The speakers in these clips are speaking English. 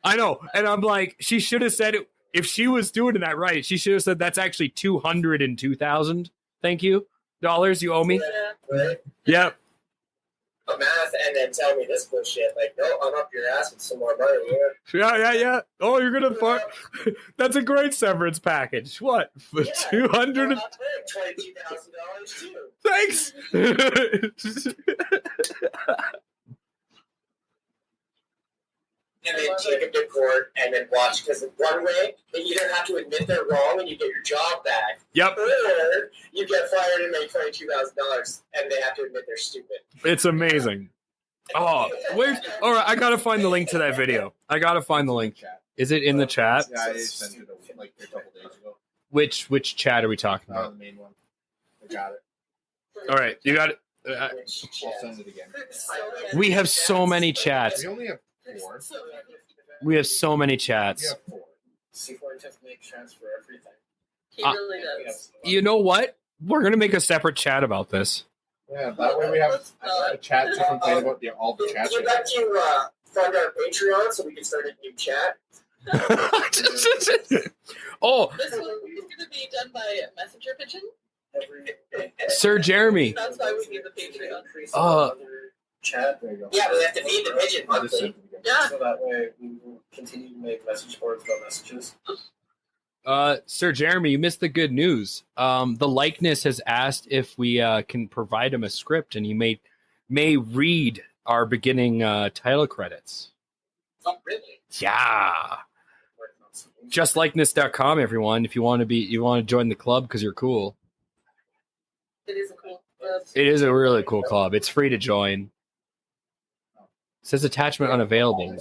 I know. And I'm like, she should have said it. If she was doing that right, she should have said that's actually $202,000. Thank you. Dollars you owe me. Yeah. Right? Yep. Math and then tell me this bullshit. Like, no, I'm up your ass with some more money. Yeah. Oh, you're gonna fuck. That's a great severance package. What? For $200? $22,000 too. Thanks. And then take them to court and then watch, because one way they either have to admit they're wrong and you get your job back. Yep. Or you get fired and make $22,000 and they have to admit they're stupid. It's amazing. Oh, where's? All right, I gotta find the link to that video. I gotta find the link. Is it in the chat? Yeah, I sent it like a couple days ago. Which chat are we talking about? The main one. I got it. All right, you got it. I'll send it again. We have so many chats. We only have 4. We have so many chats. We have 4. C4 just make chats for everything. He really does. You know what? We're gonna make a separate chat about this. Yeah, that way we have a chat to complain about all the chats. Would you like to fund our Patreon so we can start a new chat? Oh, This one is going to be done by Messenger Pigeon. Sir Jeremy. That's why we need the Patreon. Chat. There you go. Yeah, we have to feed the pigeon monthly. Yeah. So that way we will continue to make message boards about messages. Sir Jeremy, you missed the good news. The likeness has asked if we can provide him a script, and he may read our beginning title credits. Oh, really? Yeah. Justlikeness.com, everyone. If you want to join the club because you're cool. It is a cool club. It is a really cool club. It's free to join. It says attachment unavailable.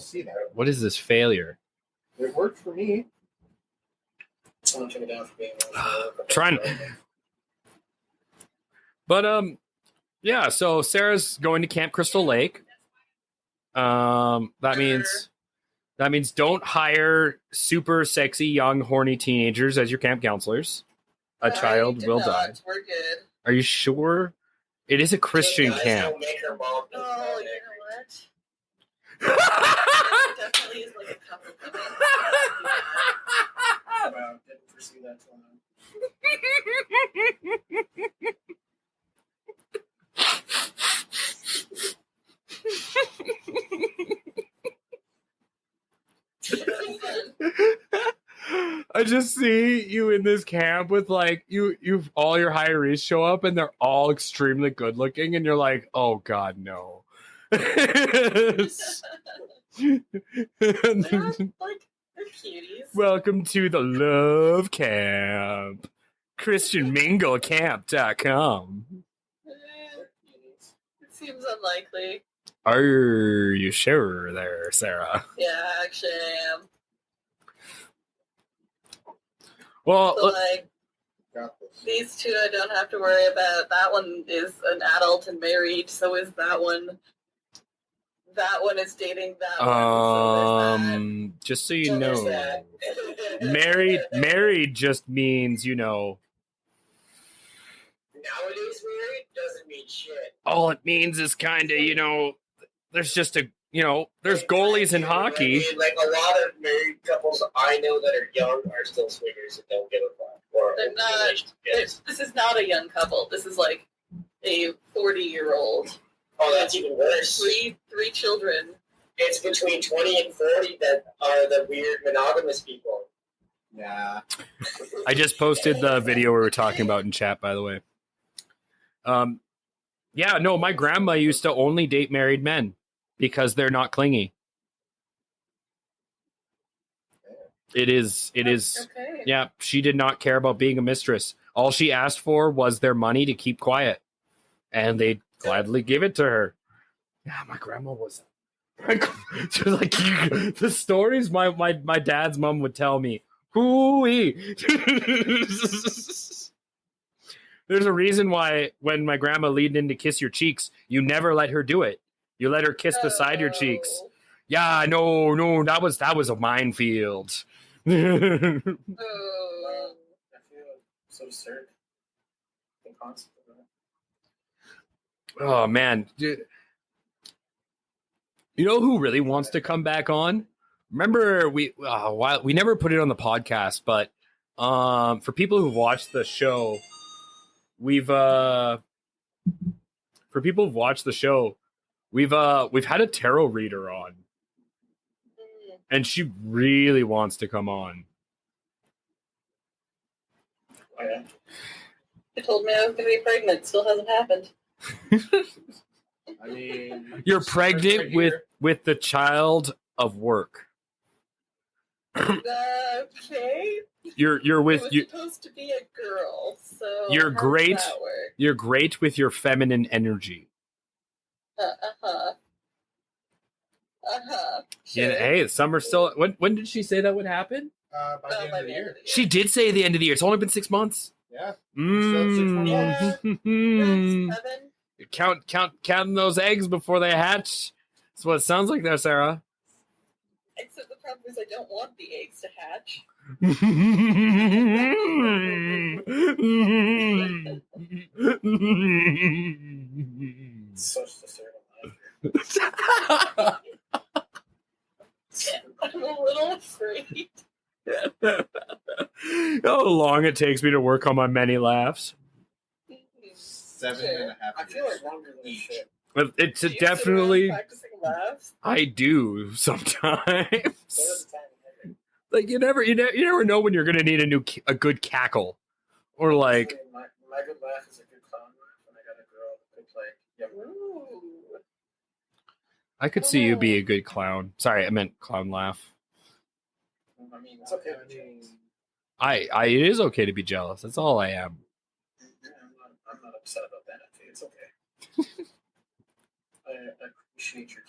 What is this failure? It worked for me. Someone took it down for being Trying. But yeah. So Sarah's going to Camp Crystal Lake. That means don't hire super sexy young horny teenagers as your camp counselors. A child will die. We're good. Are you sure? It is a Christian camp. Oh, you know what? Definitely is like a couple of them. Wow, didn't foresee that till now. I just see you in this camp with like you've all your hirees show up and they're all extremely good looking and you're like, oh god, no. They're cuties. Welcome to the Love Camp. ChristianMingleCamp.com. It seems unlikely. Are you sure there, Sarah? Yeah, actually I am. Well, So, like, these two I don't have to worry about. That one is an adult and married, so is that one. That one is dating that one. So just so you know, married just means, you know. Nowadays, married doesn't mean shit. All it means is kind of, you know, there's just a, you know, there's goalies in hockey. I mean, like a lot of married couples I know that are young are still swingers and don't give a fuck. They're not. This is not a young couple. This is like a 40-year-old. Oh, that's even worse. Three children. It's between 20 and 40 that are the weird monogamous people. Yeah. I just posted the video we were talking about in chat, by the way. Yeah, no, my grandma used to only date married men because they're not clingy. It is. Okay. Yeah, she did not care about being a mistress. All she asked for was their money to keep quiet. And they'd gladly give it to her. Yeah, my grandma was like the stories my dad's mom would tell me. Hoo-wee. There's a reason why when my grandma leaned in to kiss your cheeks, you never let her do it. You let her kiss beside your cheeks. Yeah, no, that was a minefield. I feel so absurd. The concept of that. Oh man, dude. You know who really wants to come back on? remember we never put it on the podcast, but for people who've watched the show, we've had a tarot reader on, and she really wants to come on. Oh, yeah. She told me I was going to be pregnant. Still hasn't happened. I mean, You're pregnant with the child of work. Okay. You're with It was you. supposed to be a girl, so You're how great. does that work? You're great with your feminine energy. Uh-huh. Yeah, hey, summer still. When did she say that would happen? by the end of the year. She did say the end of the year. It's only been 6 months. Yeah. Still 6 more months. Counting those eggs before they hatch. That's what it sounds like there, Sarah. Except the problem is I don't want the eggs to hatch. Such the certain I'm a little afraid. How long it takes me to work on my many laughs. 7.5 I feel years. like longer than shit. It's Do you sit definitely. around practicing laughs? I do sometimes. What is the time? Like you never know when you're gonna need a good cackle, or like My good laugh is a good clown laugh, and I got a girl that could play. Yeah. Ooh. I could see you be a good clown. Sorry, I meant clown laugh. I mean, it's okay. It is okay to be jealous. That's all I am. I'm not upset about that. It's okay. I appreciate your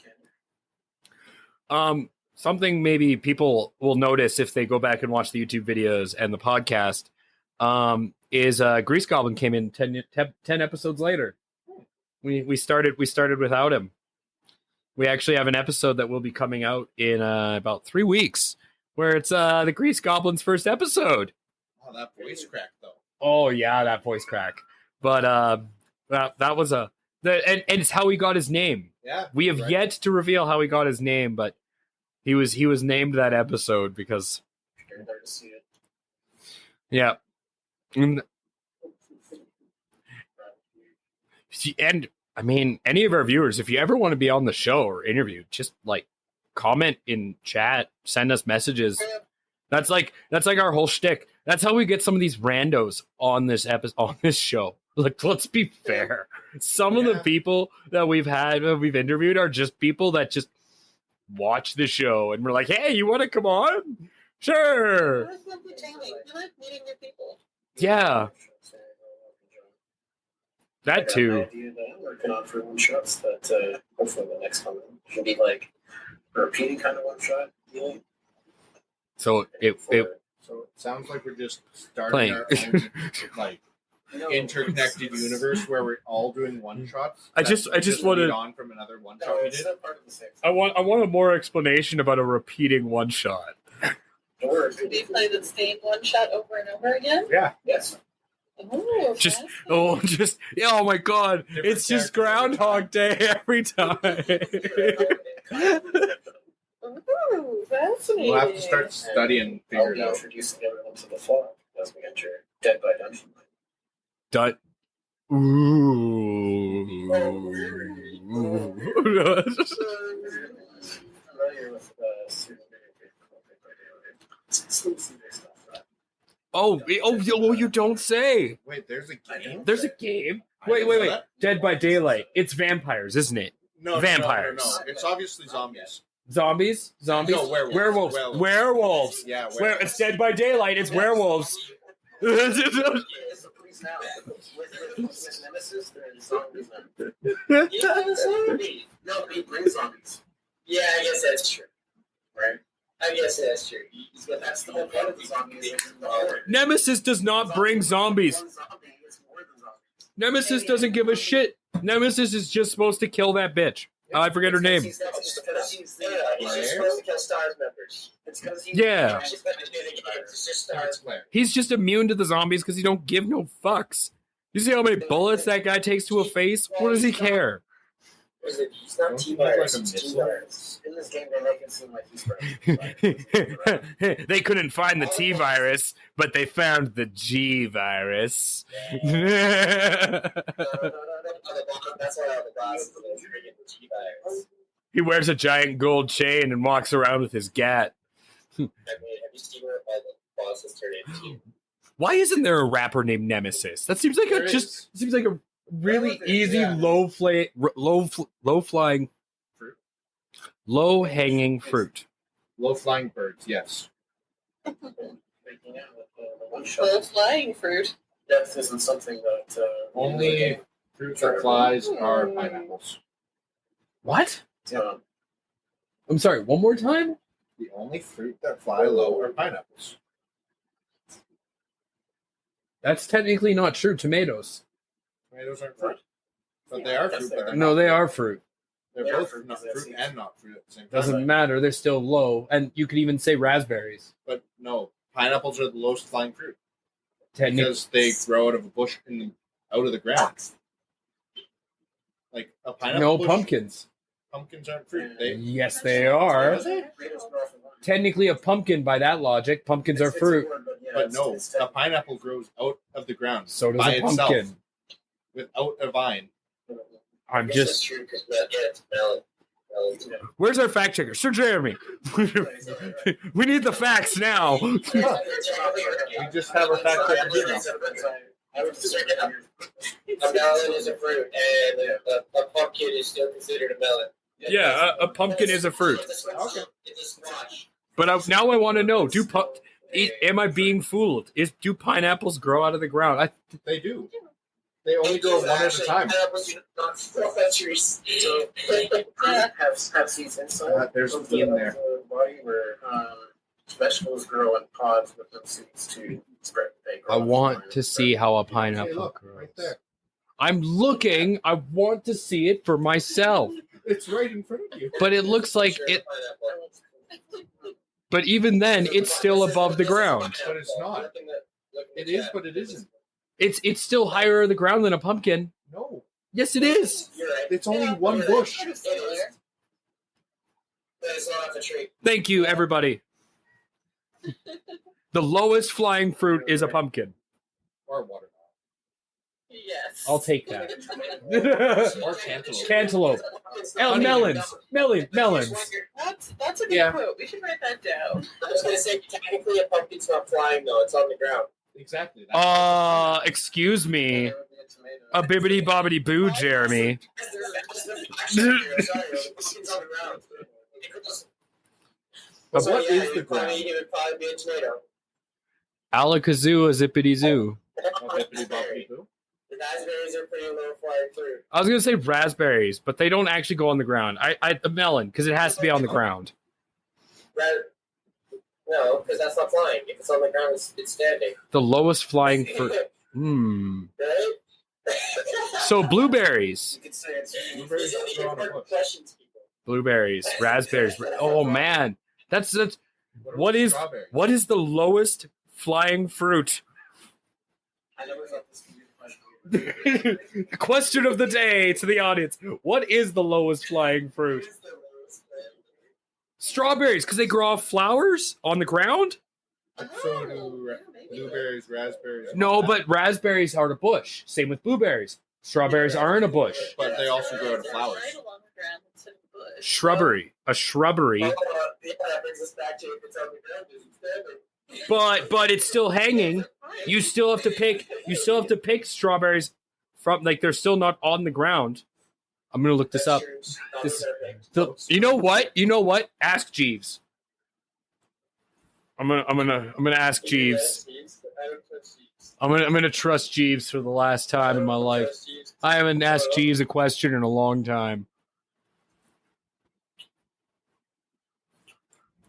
candor. Something maybe people will notice if they go back and watch the YouTube videos and the podcast, is Grease Goblin came in 10 episodes later. We started without him. We actually have an episode that will be coming out in about 3 weeks, where it's the Grease Goblin's first episode. Oh, that voice crack though. Oh yeah, that voice crack. But that was and it's how he got his name. Yeah. We have yet to reveal how he got his name, but he was named that episode because You're there to see it. yeah. And I mean, any of our viewers, if you ever want to be on the show or interviewed, just like comment in chat, send us messages. That's like our whole shtick. That's how we get some of these randos on this show. Like, let's be fair. Some of the people that we've interviewed are just people that just watch the show and we're like, hey, you want to come on? Sure. I like entertaining. I like meeting new people. Yeah. That too. I got an idea that I'm working on for one shots that hopefully the next one can be like a repeating kind of one shot. Yeah. So So it sounds like we're just starting Playing. our own like interconnected universe where we're all doing one shots. I just wanted lead on from another one No, shot we it's did. not part of the same. I want a more explanation about a repeating one shot. Don't worry. Do you play the same one shot over and over again? Yeah. Yes. Oh, Oh my god. Different It's just characters Groundhog Day every time. Ooh, fascinating. We'll have to start studying and I'll figure be it out. introducing everyone to the fog as we enter Dead by Dungeon. Familiar with Oh, you don't say. Wait, there's a game? There's a game. I Wait. didn't know that. Dead by Daylight. It's vampires, isn't it? No, Vampires. No. It's obviously zombies. Zombies? No, werewolves. Werewolves. Yeah, It's Dead by Daylight. It's werewolves. With Nemesis, there are zombies now. No, he brings zombies. Yeah, I guess that's true. Right? I guess that's true. That's the whole point of the zombies. Nemesis does not bring zombies. Nemesis doesn't give a shit. Nemesis is just supposed to kill that bitch. I forget her name. He's just supposed to kill Stars members. It's because he's Yeah. It's just Stars. He's just immune to the zombies because he don't give no fucks. You see how many bullets that guy takes to a face? What does he care? Is it? He's not Don't you T-virus. think It's like a T-virus. In this game, they make it seem like he's right. They couldn't find the T virus, but they found the G virus. No, on the bottom, that's why all the glasses are treated the T-virus. He wears a giant gold chain and walks around with his gat. I mean, have you seen where all the bosses turn into? Why isn't there a rapper named Nemesis? That seems like There seems like a really easy Yeah. low flying Fruit. low hanging fruit. Low flying birds, yes. Freaking out with the one Full shot. flying fruit. Death isn't something that Only fruits that flies are pineapples. What? um, I'm sorry. One more time. The only fruit that fly low are pineapples. That's technically not true. Tomatoes. Tomatoes aren't fruit. But they are fruit, but they're No, not they fruit. are fruit. They're They are both fruit, not because fruit that's- and not fruit at the same time. Doesn't matter. They're still low, and you could even say raspberries. But no, pineapples are the lowest flying fruit Technically, because they grow out of a bush out of the ground. Like a pineapple no bush, pumpkins. Pumpkins aren't fruit. They Yes, they are. Is it? Technically, a pumpkin by that logic. Pumpkins are fruit. But no, a pineapple grows out of the ground So does by a itself pumpkin. without a vine. I'm It's just. true because it's melon. Where's our fact checker, Sir Jeremy? We need the facts now. We just have our fact checker here now. I would say a melon is a fruit, and a pumpkin is still considered a melon. Yeah, a pumpkin is a fruit. It's a squash. But now I want to know: am I being fooled? Do pineapples grow out of the ground? They do. They only grow one at a time. Pineapples do not grow on trees. So have seeds inside. There's of in there. the body where vegetables grow in pods with no seeds to spread. They grow I on want vines. to see how a Hey, pineapple look, grows. right there. I'm looking. I want to see it for myself. It's right in front of you. But it looks like Sure, it. pineapple. But even then, it's still above the ground. But it's not. It is, but it isn't. It's still higher of the ground than a pumpkin. No, Yes, it is. You're right. it's only Yeah, one you're bush. It is. But it's not off the tree. Thank you, everybody. The lowest flying fruit is a pumpkin. Or watermelon. Yes. I'll take that. Or cantaloupe. Cantaloupe. Melons. Melons. That's a good Yeah. quote. We should write that down. I was gonna say technically a pumpkin's not flying though; it's on the ground. Exactly. That's Excuse me. It would be a tomato. A bibbity bobbity boo, Jeremy. Sorry, the pumpkin's on the ground. But So, what yeah, is the ground? It would probably be a tomato. Alakazoo, a zippity zoo. a bippity boppity boo. The raspberries are pretty low flying fruit. I was gonna say raspberries, but they don't actually go on the ground. A melon, because it has to be on the ground. No, because that's not flying. If it's on the ground, it's standing. The lowest flying fruit. Right? So blueberries. You could say it's Blueberries these are the grow on a important bush. questions, people. Blueberries, raspberries. Oh man, that's What is- strawberry? what is the lowest flying fruit? I never thought this would be a question. Question of the day to the audience: what is the lowest flying fruit? What is the lowest flying fruit? Strawberries, because they grow off flowers on the ground. So do blueberries, raspberries. No, but raspberries are a bush. Same with blueberries. Strawberries aren't a bush. But they also grow out of flowers. Right along the ground instead of the bush. Shrubbery, a shrubbery, Yeah, that brings us back to if it's on the ground, is it standing? but it's still hanging. You still have to pick strawberries from they're still not on the ground. I'm gonna look this up. This- You know what? Ask Jeeves. I'm gonna ask Jeeves. I'm gonna trust Jeeves for the last time in my life. I haven't asked Jeeves a question in a long time.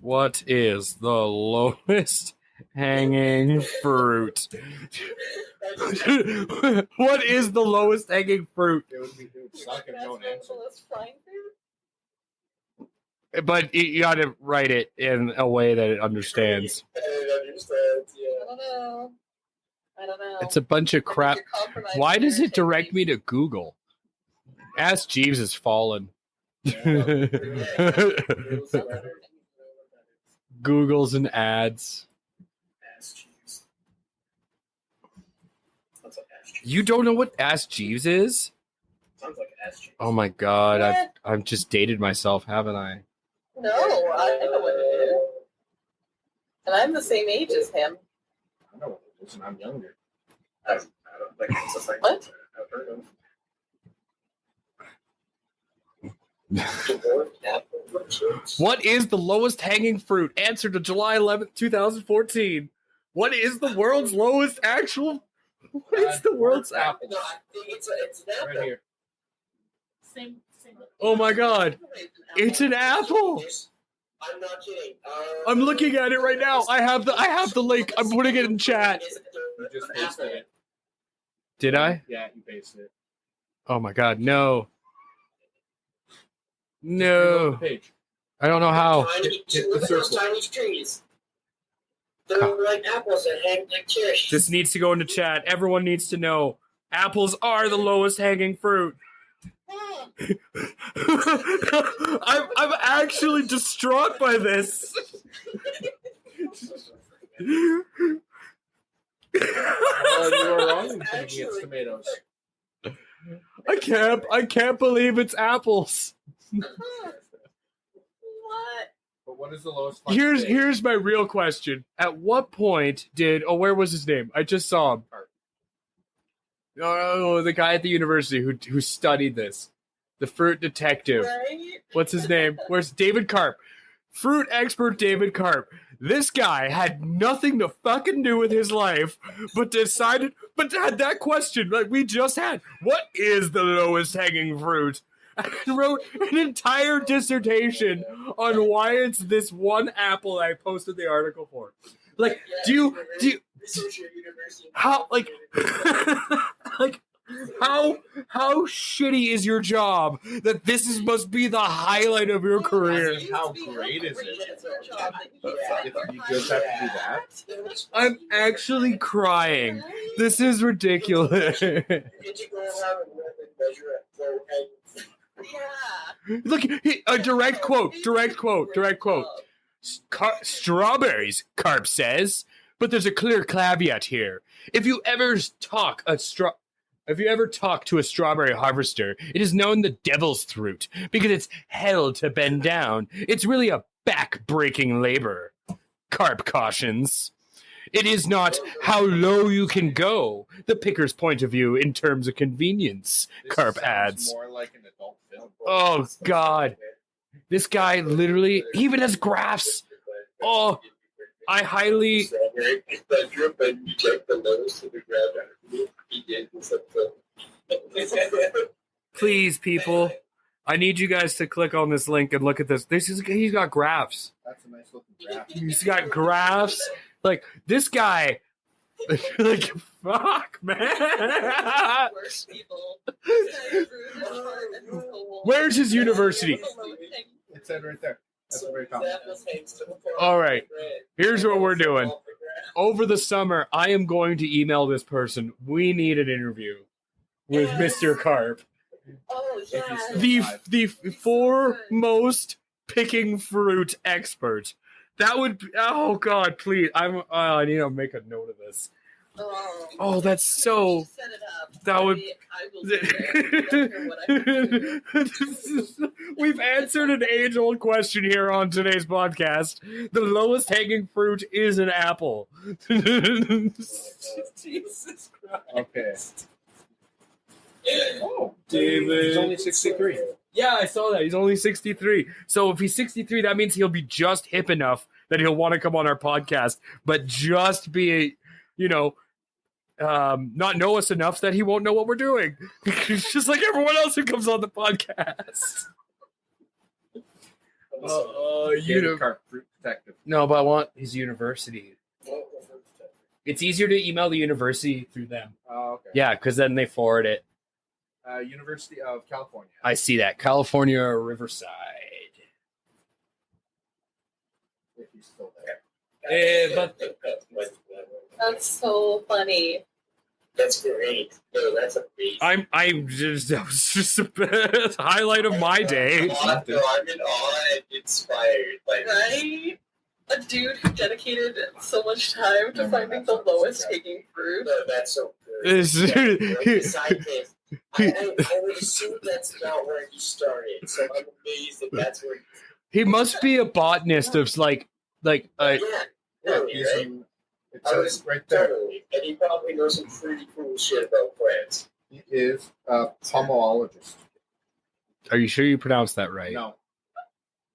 What is the lowest hanging fruit? What is the lowest hanging fruit? It would suck if no one answered. Flying fruit? But you got to write it in a way that it understands. I don't know. It's a bunch of crap. Why does it direct me to Google? Ask Jeeves has fallen. Googles and ads. Ass cheese. Sounds like ass cheese. You don't know what Ask Jeeves is? Sounds like ass cheese. Oh my god, I've just dated myself, haven't I? No, I know what it is. And I'm the same age as him. I know what it is, and I'm younger. I don't think it's a thing. What? I've heard of. What is the lowest hanging fruit? Answer to July 11th, 2014. What is the world's lowest actual? What is the world's apple? No, I think it's an apple. Right here. Same. Oh my god, it's an apple. I'm not kidding. I'm looking at it right now. I have the link. I'm putting it in chat. You just pasted it. Did I? Yeah, you pasted it. Oh my god, no. Reload the No. page. I don't know how. Tiny, Hit the look at those circle. tiny trees. They're like apples that hang like cherries. This needs to go into chat. Everyone needs to know. Apples are the lowest hanging fruit. I'm actually distraught by this. You were wrong in thinking it's tomatoes. I can't believe it's apples. What? But what is the lowest? Here's my real question. At what point where was his name? I just saw him. Oh, the guy at the university who studied this. The fruit detective. Right? What's his name? Where's David Karp? Fruit expert David Karp. This guy had nothing to fucking do with his life, but had that question like we just had. What is the lowest hanging fruit? And wrote an entire dissertation on why it's this one apple I posted the article for. Like, do you how like like how shitty is your job that must be the highlight of your career? How great is it? If you just have to do that. I'm actually crying. This is ridiculous. Did you go around and measure it? Yeah. Look, a direct quote. Strawberries, Karp says, but there's a clear caveat here. If you ever talk to a strawberry harvester, it is known the devil's fruit because it's hell to bend down. It's really a back-breaking labor. Karp cautions. It is not how low you can go, the picker's point of view in terms of convenience, Karp adds. More like an adult film. Oh, God. This guy literally even has graphs. Oh, I highly... Please, people, I need you guys to click on this link and look at this. He's got graphs. That's a nice looking graph. He's got graphs. Like, this guy... like, fuck, man. Worse people. Where's his university? It said right there. That's the very top. All right. Here's what we're doing. Over the summer, I am going to email this person. We need an interview with Mr. Karp. Oh, yeah. The foremost picking fruit expert. That would be, oh God, please. I need to make a note of this. Oh, that's so. Set it up. That would. I will do it. I don't care what I have to do. We've answered an age-old question here on today's podcast. The lowest hanging fruit is an apple. Jesus Christ. Okay. Oh, David. He's only 63. Yeah, I saw that. He's only 63. So if he's 63, that means he'll be just hip enough that he'll want to come on our podcast, but just be, not know us enough that he won't know what we're doing. Just like everyone else who comes on the podcast. David Karp, fruit detective. No, but I want his university. It's easier to email the university through them. Oh, okay. Yeah, because then they forward it. University of California. I see that. California, Riverside. If he's still there. But That's so funny. That's great. No, that's amazing. I'm just that was just the best highlight of my day. No, I'm in awe and inspired. Like, Right? A dude who dedicated so much time to finding the lowest hanging fruit. no, that's so good. This- Yeah, like the scientist. I would assume that's not where he started, so I'm amazed that that's where He must be a botanist of like yeah, Yeah, totally, he's right? in, it says right there. Totally. And he probably knows some pretty cool shit about plants. He is a pomologist. Are you sure you pronounced that right? No,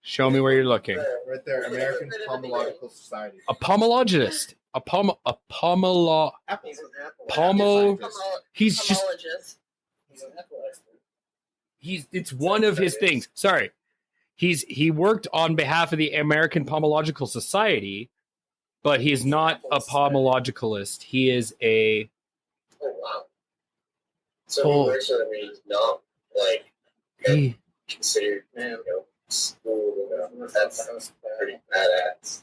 Show me where you're looking. right there, American Pomological Society. A pomologist. A pomolo. Apples. He's an apple. Pomo- He's just Pomologist. He's an apple expert. it's one of his things. Sorry. He worked on behalf of the American Pomological Society, but he's not a pomologicalist. He is a Oh, wow. So he works on it when he's not, like, he, considered, school. That's pretty badass.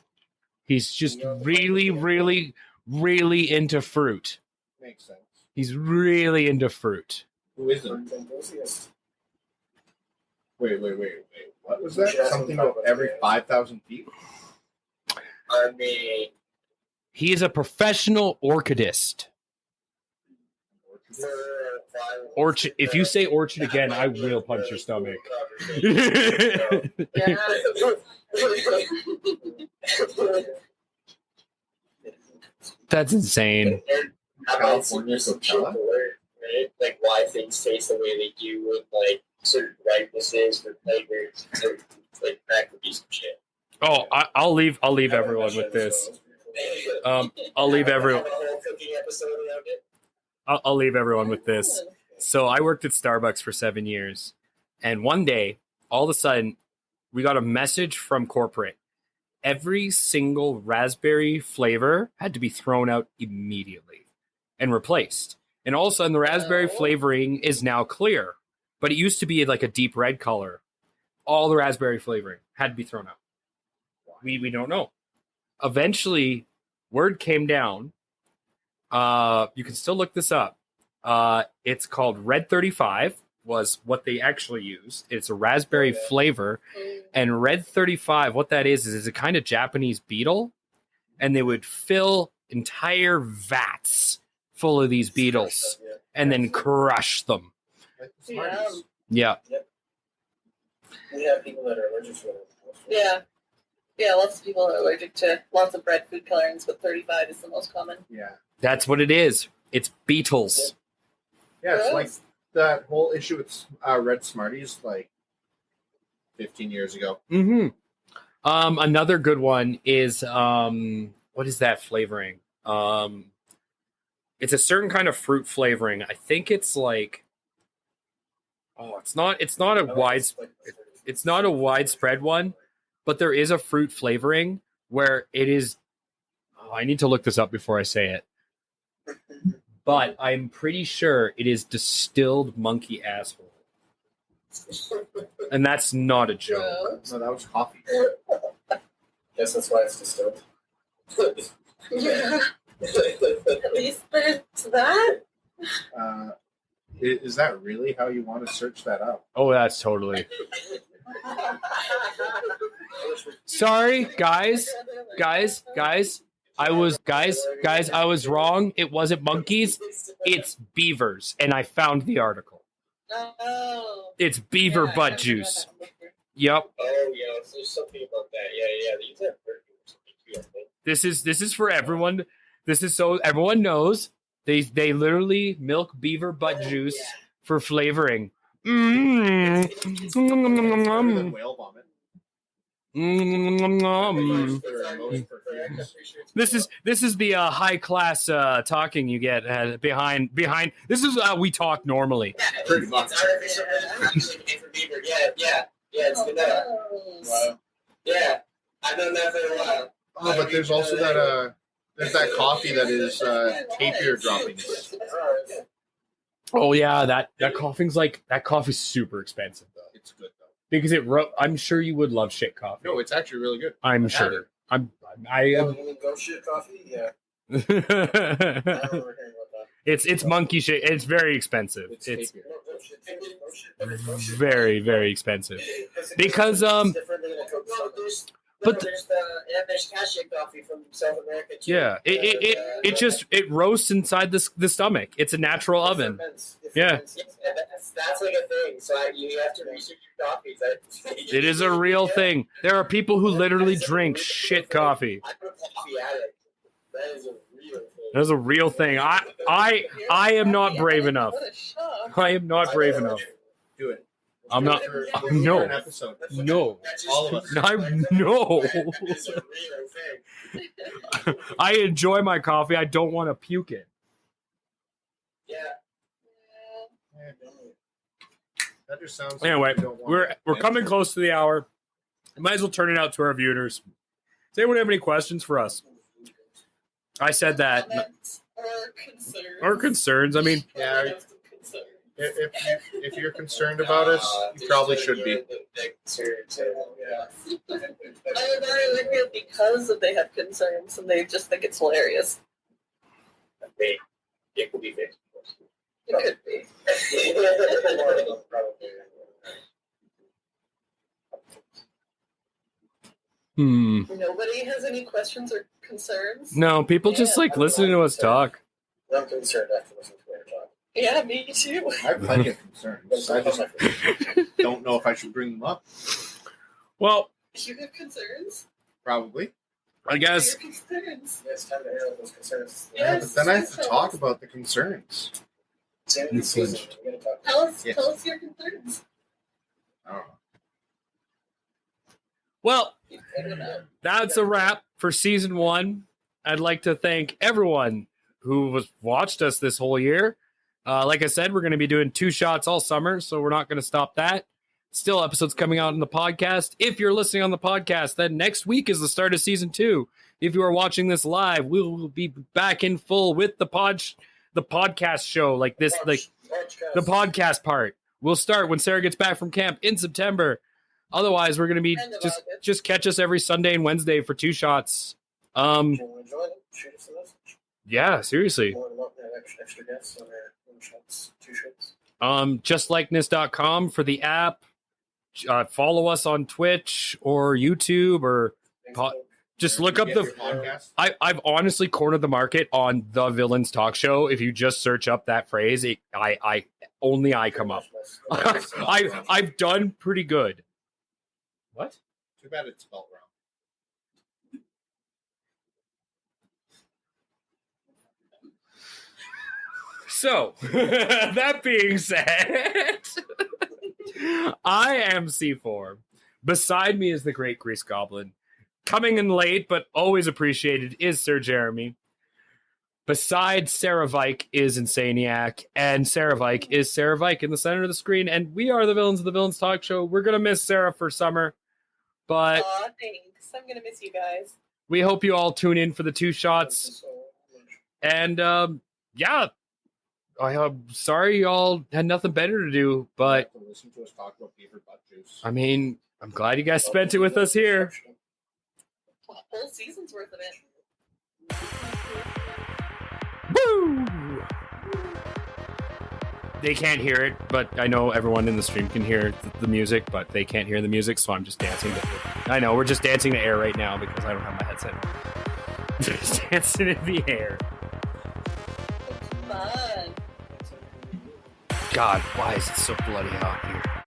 he's just really, really, really into fruit. Makes sense. He's really into fruit. Who isn't? Wait. What was that? Something about every 5,000 feet? I mean, He is a professional orchidist. Orchard. If you say orchard again, I will punch your stomach. Yeah. That's insane. California some chocolate, right? Like why things taste the way they do, with like certain ripenesses for flavors, certain like that could be some shit. Oh, I'll leave everyone with this. I'll leave everyone. I'll leave everyone with this. So I worked at Starbucks for 7 years, and one day, all of a sudden, we got a message from corporate. Every single raspberry flavor had to be thrown out immediately and replaced. And all of a sudden, the raspberry flavoring is now clear, but it used to be like a deep red color. All the raspberry flavoring had to be thrown out. We don't know. Eventually, word came down. You can still look this up. It's called Red 35 was what they actually used. It's a raspberry flavor. And Red 35, what that is a kind of Japanese beetle. And they would fill entire vats full of these beetles and then crush them. Like the Smarties. Yeah. We have people that are allergic to it. Yeah. Yeah, lots of people are allergic to lots of red food colorings, but 35 is the most common. Yeah. That's what it is. It's beetles. Yeah, it's like that whole issue with Red Smarties like 15 years ago. Mm-hmm. Another good one is what is that flavoring? It's a certain kind of fruit flavoring. I think it's like it's not a widespread one, but there is a fruit flavoring where it is I need to look this up before I say it. But I'm pretty sure it is distilled monkey asshole. And that's not a joke. No, that was coffee. Guess that's why it's distilled. Yeah. At least there's that. Is that really how you want to search that up? Oh, that's totally. Sorry, guys. I was wrong. It wasn't monkeys. It's beavers, and I found the article. Oh. It's beaver Yeah, butt I juice. remember that one. Oh Yep. yeah, there's something about that. Yeah. They use that perfume or something too, I think. This is for everyone. This is so everyone knows. They literally milk beaver butt juice for flavoring. Better than whale vomit. This is the high class talking you get behind. This is how we talk normally. Pretty much. It's artificial intelligence came from beaver. Yeah, it's good that. Wow. Yeah, I've done that for a while. Oh, but there's also that there's that coffee that is tapir droppings. Oh yeah, that coffee's super expensive though. It's good though. Because I'm sure you would love shit coffee. No, it's actually really good. I'm I've had sure. it. I You am. mean go shit coffee? Yeah. I don't remember hearing about that. It's monkey shit. It's very expensive. It's tapier. very, very expensive. Because but there's cashew coffee from South America too. yeah, it roasts inside the stomach. It's a natural oven. Yeah. That's like a thing. So you have to research your coffees. It is a real thing. There are people who literally drink shit coffee. I'm a coffee addict. That is a real thing. That's a real thing. I am not brave enough. What a shock. I am not brave enough. Do it. I'm not. No. No. An episode. No. All of us. No. It's a real thing. I enjoy my coffee. I don't want to puke it. Yeah. That just sounds. Anyway, like you don't want we're it. coming close to the hour. Might as well turn it out to our viewers. Does anyone have any questions for us? I said that. Comments or concerns. Or concerns. I mean, Yeah. If you're concerned about us, you probably should be. I would very like it because they have concerns and they just think it's hilarious. It could be fixed. It could be. Nobody has any questions or concerns? No, people just like listening to us talk. I'm concerned after listening to her talk. Yeah, me too. I have plenty of concerns. I just don't know if I should bring them up. Well, You have concerns? Probably. I guess. What are your concerns? It's time to air out those concerns. Yeah, Yes, but then I have to tell talk us. about the concerns. Sanity season. We're gonna talk. Yes. Tell us your concerns. I don't know. Well, I don't know. that's a wrap for season 1. I'd like to thank everyone who was watched us this whole year. Like I said, we're going to be doing 2 shots all summer, so we're not going to stop that. Still episodes coming out on the podcast. If you're listening on the podcast, then next week is the start of season 2. If you are watching this live, we will be back in full with the podcast show, like this, like the podcast part. We'll start when Sarah gets back from camp in September. Otherwise, we're going to be End of just August. catch us every Sunday and Wednesday for 2 shots. If you want to join it, shoot us a message. Yeah, seriously. More than welcome to have extra guests on their 1 shots, 2 shots. Justlikeness.com for the app. Follow us on Twitch or YouTube, or just look up Get the. your podcast. I've honestly cornered the market on the Villains Talk Show. If you just search up that phrase, I come up. I've done pretty good. What? Too bad it's spelled wrong. So, that being said, I am C4. Beside me is the Great Grease Goblin. Coming in late, but always appreciated, is Sir Jeremy. Beside Sara Vike is Insanieac, and Sara Vike is Sara Vike in the center of the screen, and we are the villains of the Villains Talk Show. We're going to miss Sarah for summer, but Aw, thanks. I'm gonna miss you guys. we hope you all tune in for the 2 shots. And, yeah, I'm sorry y'all had nothing better to do, but, You have to listen to us talk about beaver butt juice. I mean, I'm glad you guys spent it with us here. A whole season's worth of it. Woo! They can't hear it, but I know everyone in the stream can hear the music, but they can't hear the music, so I'm just dancing. I know, we're just dancing to air right now because I don't have my headset. Just dancing in the air. Fun. God, why is it so bloody hot here?